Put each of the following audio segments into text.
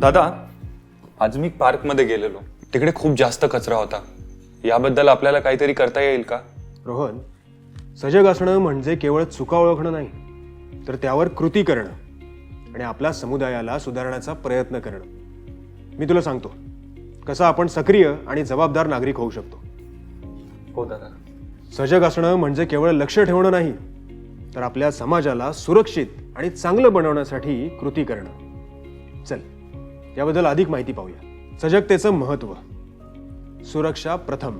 दादा, आज मी पार्कमध्ये गेलेलो. तिकडे खूप जास्त कचरा होता. याबद्दल आपल्याला काहीतरी करता येईल का? रोहन, सजग असणं म्हणजे केवळ चुका ओळखणं नाही, तर त्यावर कृती करणं आणि आपल्या समुदायाला सुधारण्याचा प्रयत्न करणं. मी तुला सांगतो कसं आपण सक्रिय आणि जबाबदार नागरिक होऊ शकतो. हो दादा. सजग असणं म्हणजे केवळ लक्ष ठेवणं नाही, तर आपल्या समाजाला सुरक्षित आणि चांगलं बनवण्यासाठी कृती करणं. चल, याबद्दल अधिक माहिती पाहूया. सजगतेचं महत्त्व. सुरक्षा प्रथम.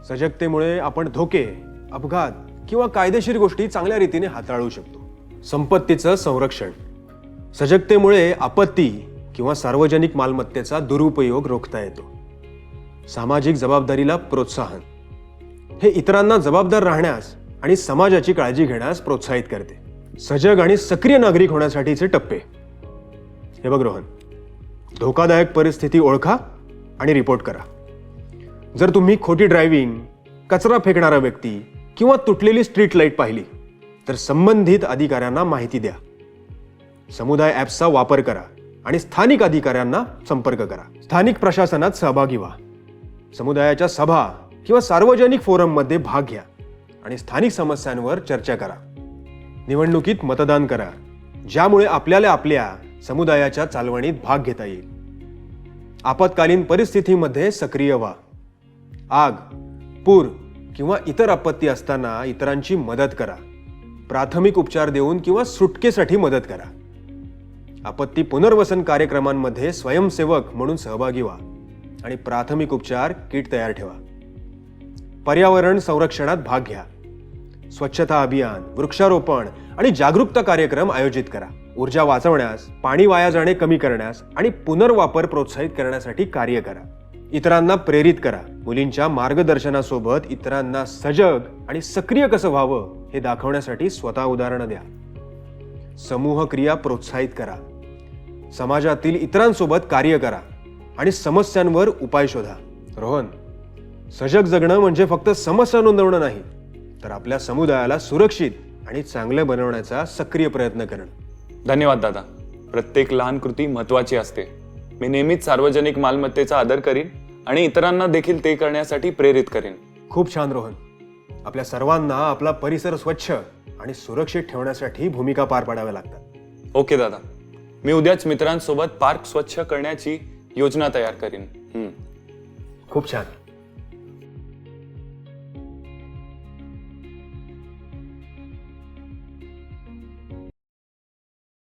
सजगतेमुळे आपण धोके, अपघात किंवा कायदेशीर गोष्टी चांगल्या रीतीने हाताळू शकतो. संपत्तीचं संरक्षण. सजगतेमुळे आपत्ती किंवा सार्वजनिक मालमत्तेचा दुरुपयोग रोखता येतो. सामाजिक जबाबदारीला प्रोत्साहन. हे इतरांना जबाबदार राहण्यास आणि समाजाची काळजी घेण्यास प्रोत्साहित करते. सजग आणि सक्रिय नागरिक होण्यासाठीचे टप्पे. हे बघ रोहन, धोकादायक परिस्थिती ओळखा आणि रिपोर्ट करा. जर तुम्ही खोटी ड्रायव्हिंग, कचरा फेकणारा व्यक्ती किंवा तुटलेली स्ट्रीट लाईट पाहिली तर संबंधित अधिकाऱ्यांना माहिती द्या. समुदाय ॲप्सचा वापर करा आणि स्थानिक अधिकाऱ्यांना संपर्क करा. स्थानिक प्रशासनात सहभागी व्हा. समुदायाच्या सभा किंवा सार्वजनिक फोरममध्ये भाग घ्या आणि स्थानिक समस्यांवर चर्चा करा. निवडणुकीत मतदान करा, ज्यामुळे आपल्याला आपल्या समुदायाच्या चालवणीत भाग घेता येईल. आपत्कालीन परिस्थितीमध्ये सक्रिय व्हा. आग, पूर किंवा इतर आपत्ती असताना इतरांची मदत करा. प्राथमिक उपचार देऊन किंवा सुटकेसाठी मदत करा. आपत्ती पुनर्वसन कार्यक्रमांमध्ये स्वयंसेवक म्हणून सहभागी व्हा आणि प्राथमिक उपचार किट तयार ठेवा. पर्यावरण संरक्षणात भाग घ्या. स्वच्छता अभियान, वृक्षारोपण आणि जागरूकता कार्यक्रम आयोजित करा. ऊर्जा वाचवण्यास, पाणी वाया जाणे कमी करण्यास आणि पुनर्वापर प्रोत्साहित करण्यासाठी कार्य करा. इतरांना प्रेरित करा. मुलींच्या मार्गदर्शनासोबत इतरांना सजग आणि सक्रिय कसं व्हावं हे दाखवण्यासाठी स्वतः उदाहरणं द्या. समूह क्रिया प्रोत्साहित करा. समाजातील इतरांसोबत कार्य करा आणि समस्यांवर उपाय शोधा. रोहन, सजग जगणं म्हणजे फक्त समस्या नोंदवणं नाही, तर आपल्या समुदायाला सुरक्षित आणि चांगलं बनवण्याचा सक्रिय प्रयत्न करणं. धन्यवाद दादा. प्रत्येक लहान कृती महत्त्वाची असते. मी नेहमीच सार्वजनिक मालमत्तेचा आदर करीन आणि इतरांना देखील ते करण्यासाठी प्रेरित करेन. खूप छान रोहन. आपल्या सर्वांना आपला परिसर स्वच्छ आणि सुरक्षित ठेवण्यासाठी भूमिका पार पाडाव्या लागतात. ओके दादा, मी उद्याच मित्रांसोबत पार्क स्वच्छ करण्याची योजना तयार करीन. खूप छान.